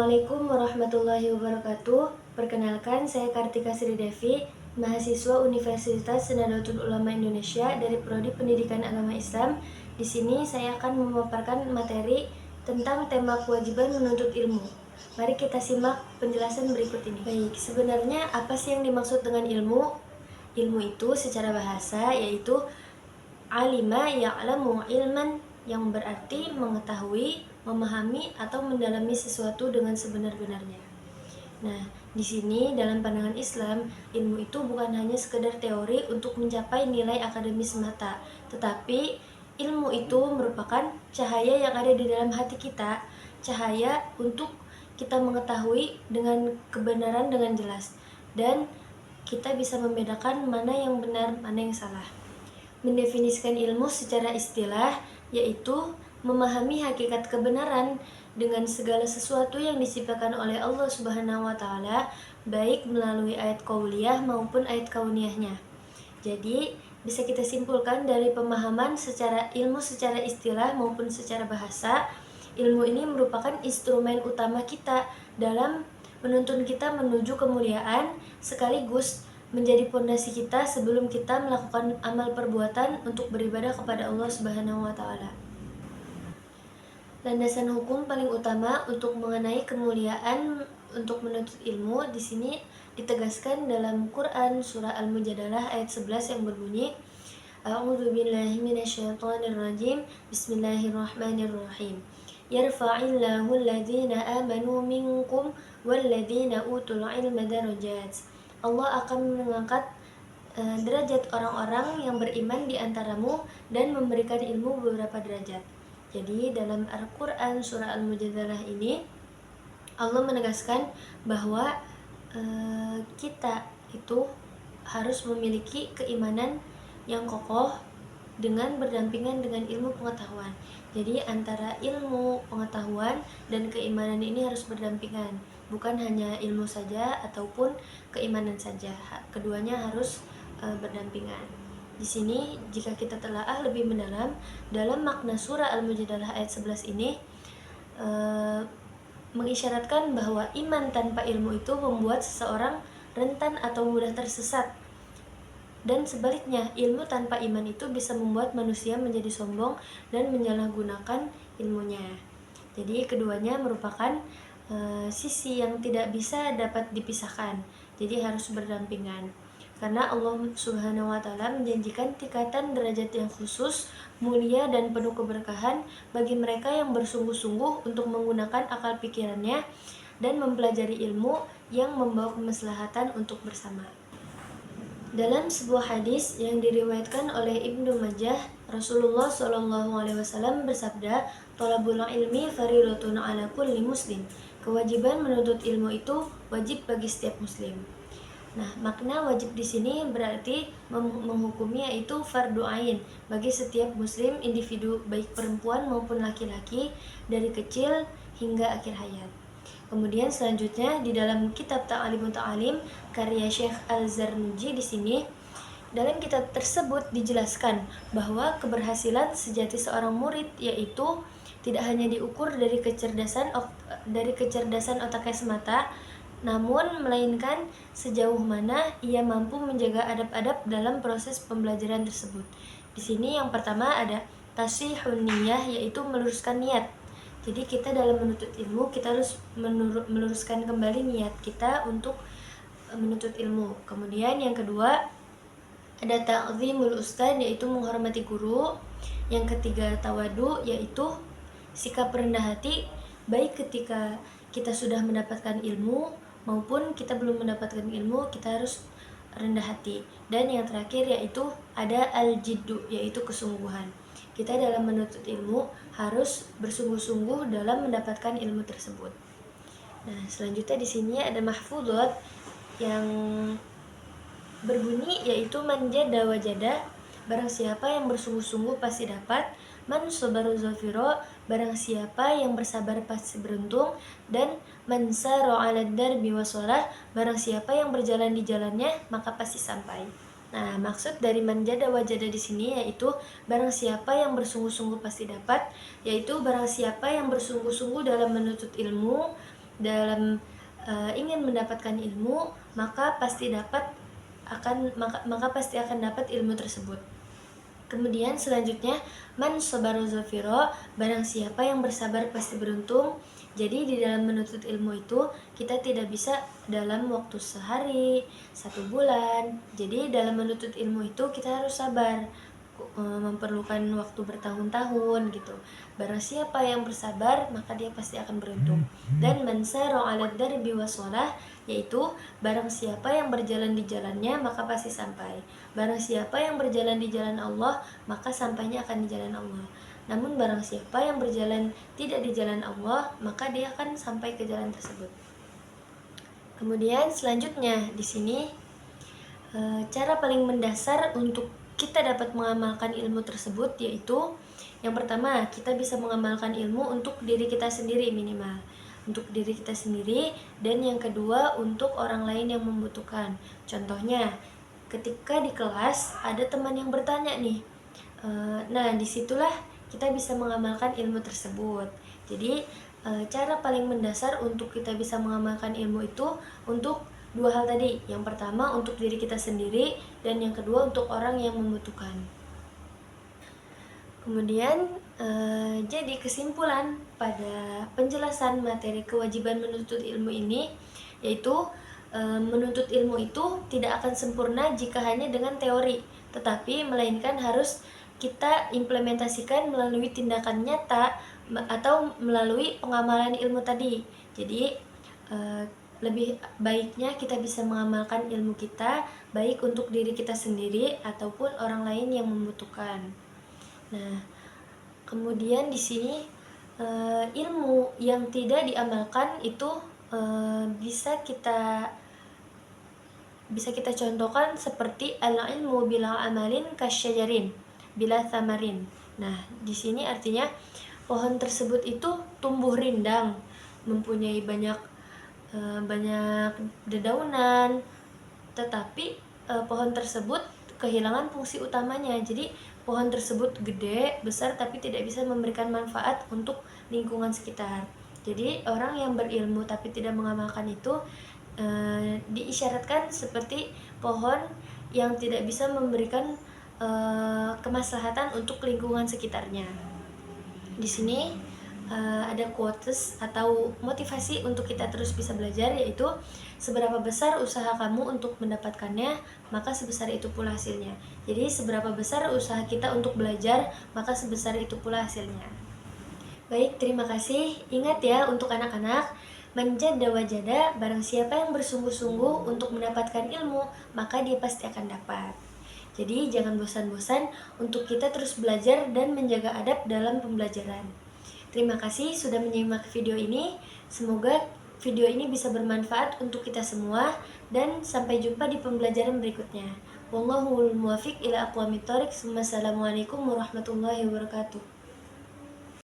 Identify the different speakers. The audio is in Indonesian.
Speaker 1: Assalamualaikum warahmatullahi wabarakatuh. Perkenalkan, saya Kartika Sri Devi, mahasiswa Universitas Nahdlatul Ulama Indonesia dari Prodi Pendidikan Agama Islam. Di sini saya akan memaparkan materi tentang tema kewajiban menuntut ilmu. Mari kita simak penjelasan berikut ini. Baik, sebenarnya apa sih yang dimaksud dengan ilmu? Ilmu itu secara bahasa yaitu alima ya'lamu ilman, yang berarti mengetahui, memahami, atau mendalami sesuatu dengan sebenar-benarnya. Nah, di sini dalam pandangan Islam, ilmu itu bukan hanya sekedar teori untuk mencapai nilai akademis semata, tetapi ilmu itu merupakan cahaya yang ada di dalam hati kita, cahaya untuk kita mengetahui dengan kebenaran dengan jelas, dan kita bisa membedakan mana yang benar, mana yang salah. Mendefinisikan ilmu secara istilah yaitu memahami hakikat kebenaran dengan segala sesuatu yang diciptakan oleh Allah Subhanahu wa taala, baik melalui ayat qauliyah maupun ayat kauniyahnya. Jadi, bisa kita simpulkan dari pemahaman secara ilmu secara istilah maupun secara bahasa, ilmu ini merupakan instrumen utama kita dalam menuntun kita menuju kemuliaan, sekaligus menjadi pondasi kita sebelum kita melakukan amal perbuatan untuk beribadah kepada Allah Subhanahu wa taala. Landasan hukum paling utama untuk mengenai kemuliaan untuk menuntut ilmu di sini ditegaskan dalam Quran surah Al-Mujadalah ayat 11 yang berbunyi A'udzubillahi minasyaitonirrajim. Bismillahirrahmanirrahim. Yarfa'illahu alladhina amanu minkum walladhina utul ilma darajat. Allah akan mengangkat derajat orang-orang yang beriman di antaramu dan memberikan ilmu beberapa derajat. Jadi dalam Al-Quran surah Al-Mujadalah ini Allah menegaskan bahwa kita itu harus memiliki keimanan yang kokoh dengan berdampingan dengan ilmu pengetahuan. Jadi antara ilmu pengetahuan dan keimanan ini harus berdampingan, bukan hanya ilmu saja ataupun keimanan saja. Keduanya harus berdampingan. Di sini jika kita telaah lebih mendalam dalam makna surah Al-Mujadalah ayat 11 ini mengisyaratkan bahwa iman tanpa ilmu itu membuat seseorang rentan atau mudah tersesat. Dan sebaliknya, ilmu tanpa iman itu bisa membuat manusia menjadi sombong dan menyalahgunakan ilmunya. Jadi keduanya merupakan sisi yang tidak bisa dapat dipisahkan. Jadi harus berdampingan. Karena Allah Subhanahu wa taala menjanjikan tingkatan derajat yang khusus, mulia dan penuh keberkahan bagi mereka yang bersungguh-sungguh untuk menggunakan akal pikirannya dan mempelajari ilmu yang membawa kemaslahatan untuk bersama. Dalam sebuah hadis yang diriwayatkan oleh Ibnu Majah, Rasulullah SAW bersabda, "Thalabul ilmi fardhatun 'ala kulli muslim." Kewajiban menuntut ilmu itu wajib bagi setiap muslim. Nah, makna wajib di sini berarti menghukumi yaitu fardu ain bagi setiap muslim individu baik perempuan maupun laki-laki dari kecil hingga akhir hayat. Kemudian selanjutnya di dalam kitab Ta'alimut Ta'alim karya Syekh Al-Zarnuji di sini dalam kitab tersebut dijelaskan bahwa keberhasilan sejati seorang murid yaitu tidak hanya diukur dari kecerdasan otaknya semata, namun melainkan sejauh mana ia mampu menjaga adab-adab dalam proses pembelajaran tersebut. Di sini yang pertama ada tasihun niyah, yaitu meluruskan niat. Jadi kita dalam menuntut ilmu kita harus meluruskan kembali niat kita untuk menuntut ilmu. Kemudian yang kedua ada ta'zimul ustad, yaitu menghormati guru. Yang ketiga tawadu, yaitu sikap rendah hati baik ketika kita sudah mendapatkan ilmu maupun kita belum mendapatkan ilmu, kita harus rendah hati. Dan yang terakhir yaitu ada al-jiddu, yaitu kesungguhan. Kita dalam menuntut ilmu harus bersungguh-sungguh dalam mendapatkan ilmu tersebut. Nah, selanjutnya di sini ada mahfudhat yang berbunyi yaitu man jada wajada, barang siapa yang bersungguh-sungguh pasti dapat, man sabaru zafiro, barang siapa yang bersabar pasti beruntung, dan man sara 'ala darbi wasalah, barang siapa yang berjalan di jalannya maka pasti sampai. Nah, maksud dari manjada wajada di sini yaitu barang siapa yang bersungguh-sungguh pasti dapat, yaitu barang siapa yang bersungguh-sungguh dalam menuntut ilmu, dalam ingin mendapatkan ilmu, maka pasti akan dapat ilmu tersebut. Kemudian selanjutnya, man sabara zafiro, barang siapa yang bersabar pasti beruntung. Jadi di dalam menuntut ilmu itu kita tidak bisa dalam waktu sehari, 1 bulan. Jadi dalam menuntut ilmu itu kita harus sabar, memerlukan waktu bertahun-tahun gitu. Barang siapa yang bersabar maka dia pasti akan beruntung. Dan man sara 'ala darbi wasalah, yaitu barang siapa yang berjalan di jalannya maka pasti sampai. Barang siapa yang berjalan di jalan Allah maka sampainya akan di jalan Allah. Namun barang siapa yang berjalan tidak di jalan Allah maka dia akan sampai ke jalan tersebut. Kemudian selanjutnya di sini cara paling mendasar untuk kita dapat mengamalkan ilmu tersebut yaitu yang pertama, kita bisa mengamalkan ilmu untuk diri kita sendiri minimal. Untuk diri kita sendiri, dan yang kedua untuk orang lain yang membutuhkan. Contohnya, ketika di kelas ada teman yang bertanya nih. Nah, disitulah kita bisa mengamalkan ilmu tersebut. Jadi, cara paling mendasar untuk kita bisa mengamalkan ilmu itu untuk 2 hal tadi. Yang pertama untuk diri kita sendiri, dan yang kedua untuk orang yang membutuhkan. Kemudian jadi kesimpulan pada penjelasan materi kewajiban menuntut ilmu ini yaitu menuntut ilmu itu tidak akan sempurna jika hanya dengan teori, tetapi melainkan harus kita implementasikan melalui tindakan nyata atau melalui pengamalan ilmu tadi. Jadi lebih baiknya kita bisa mengamalkan ilmu kita baik untuk diri kita sendiri ataupun orang lain yang membutuhkan. Nah, kemudian di sini ilmu yang tidak diamalkan itu bisa kita contohkan seperti al-ilmu bila amalin kasyajarin bila thamarin. Nah, di sini artinya pohon tersebut itu tumbuh rindang, mempunyai banyak dedaunan, tetapi pohon tersebut kehilangan fungsi utamanya. Jadi pohon tersebut gede, besar, tapi tidak bisa memberikan manfaat untuk lingkungan sekitar. Jadi orang yang berilmu tapi tidak mengamalkan itu diisyaratkan seperti pohon yang tidak bisa memberikan kemaslahatan untuk lingkungan sekitarnya. Di sini ada quotes atau motivasi untuk kita terus bisa belajar, yaitu seberapa besar usaha kamu untuk mendapatkannya, maka sebesar itu pula hasilnya. Jadi seberapa besar usaha kita untuk belajar, maka sebesar itu pula hasilnya. Baik, terima kasih. Ingat ya untuk anak-anak, man jadda wajada, barang siapa yang bersungguh-sungguh untuk mendapatkan ilmu, maka dia pasti akan dapat. Jadi jangan bosan-bosan untuk kita terus belajar dan menjaga adab dalam pembelajaran. Terima kasih sudah menyimak video ini. Semoga video ini bisa bermanfaat untuk kita semua, dan sampai jumpa di pembelajaran berikutnya. Wallahul muwaffiq ila aqwamit thoriq. Wassalamualaikum warahmatullahi wabarakatuh.